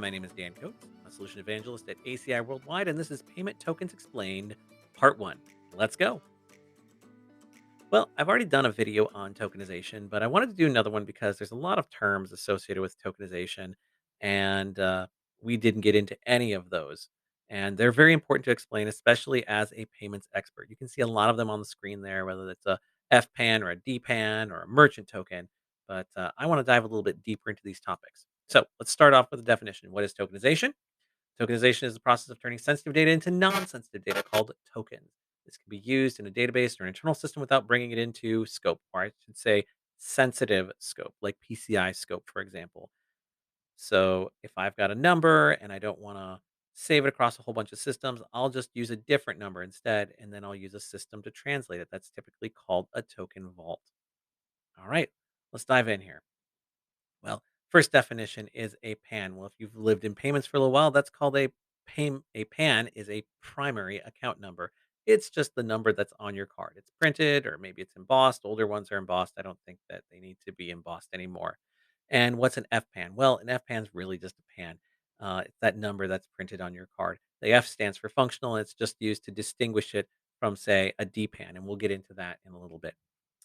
My name is Dan Coates. I'm a solution evangelist at ACI Worldwide, and this is Payment Tokens Explained, Part 1. Let's go. Well, I've already done a video on tokenization, but I wanted to do another one because there's a lot of terms associated with tokenization, and we didn't get into any of those. And they're very important to explain, especially as a payments expert. You can see a lot of them on the screen there, whether it's a FPAN or a DPAN or a merchant token. But I want to dive a little bit deeper into these topics. So let's start off with a definition. What is tokenization? Tokenization is the process of turning sensitive data into non-sensitive data called tokens. This can be used in a database or an internal system without bringing it into scope, or I should say sensitive scope, like PCI scope, for example. So if I've got a number and I don't want to save it across a whole bunch of systems, I'll just use a different number instead, and then I'll use a system to translate it. That's typically called a token vault. All right, let's dive in here. Well, first definition is a PAN. Well, if you've lived in payments for a little while, that's called a PAN is a primary account number. It's just the number that's on your card. It's printed or maybe it's embossed. Older ones are embossed. I don't think that they need to be embossed anymore. And what's an FPAN? Well, an FPAN is really just a PAN. It's that number that's printed on your card. The F stands for functional, and it's just used to distinguish it from, say, a DPAN. And we'll get into that in a little bit.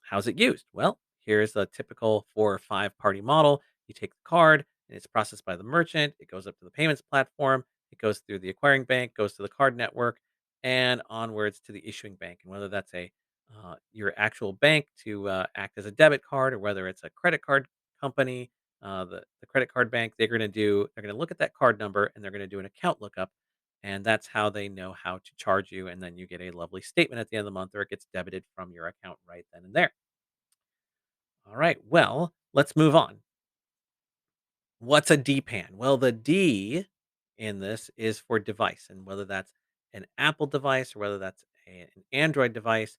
How's it used? Well, here's a typical 4 or 5 party model. You take the card and it's processed by the merchant. It goes up to the payments platform. It goes through the acquiring bank, goes to the card network, and onwards to the issuing bank. And whether that's a your actual bank to act as a debit card, or whether it's a credit card company, the credit card bank, they're gonna look at that card number and they're gonna do an account lookup, and that's how they know how to charge you. And then you get a lovely statement at the end of the month, or it gets debited from your account right then and there. All right. Well, let's move on. What's a DPAN? Well, the D in this is for device, and whether that's an Apple device or whether that's an Android device,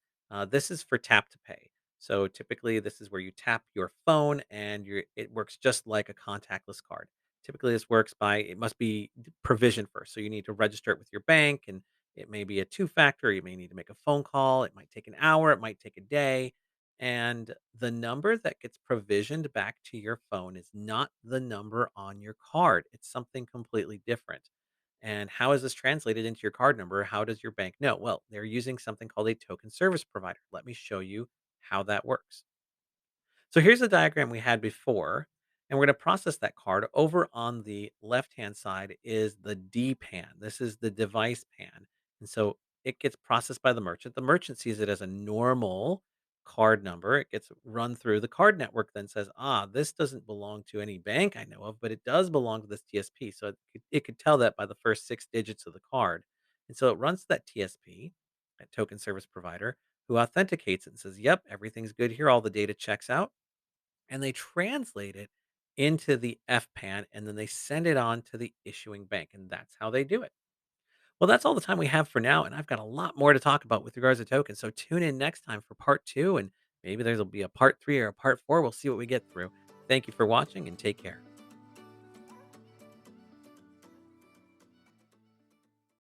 this is for tap to pay. So typically, this is where you tap your phone, and it works just like a contactless card. Typically, this works by it must be provisioned first, so you need to register it with your bank, and it may be a two-factor. You may need to make a phone call. It might take an hour. It might take a day, and the number that gets provisioned back to your phone is not the number on your card. It's something completely different. And how is this translated into your card number? How does your bank know? Well, they're using something called a token service provider. Let me show you how that works. So here's the diagram we had before, and we're going to process that card. Over on the left-hand side is the D pan. This is the device pan. And so it gets processed by the merchant. The merchant sees it as a normal card number. It gets run through. The card network then says, this doesn't belong to any bank I know of, but it does belong to this TSP. So it could tell that by the first 6 digits of the card. And so it runs to that TSP, that token service provider, who authenticates it and says, yep, everything's good here. All the data checks out, and they translate it into the FPAN, and then they send it on to the issuing bank, and that's how they do it. Well, that's all the time we have for now, and I've got a lot more to talk about with regards to tokens. So tune in next time for part 2, and maybe there'll be a part 3 or a part 4. We'll see what we get through. Thank you for watching, and take care.